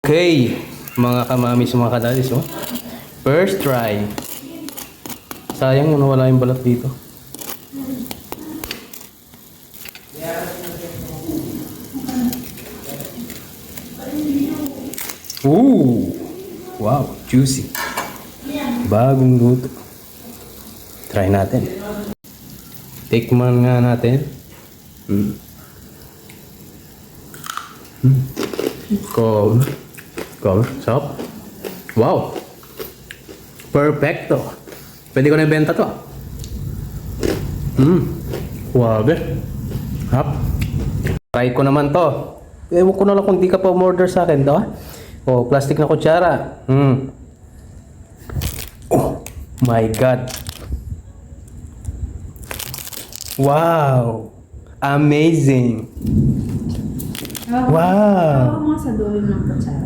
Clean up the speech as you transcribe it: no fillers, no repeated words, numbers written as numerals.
Okay, mga kamamis, mga kadalis, oh. First try. Sayang mo nawala yung balat dito. Ooh! Wow, juicy. Bagong luto. Try natin. Tikman nga natin. Cold. Sarap. Wow. Perfecto. Pwede ko na ibenta to. Wabe. Hap. Try ko naman to. Ewan ko na lang kung di ka pa umorder sa akin to. Oh, plastic na kutsara. Oh my God. Wow. Amazing. Wow. Ako mga sa dulo ng kutsara.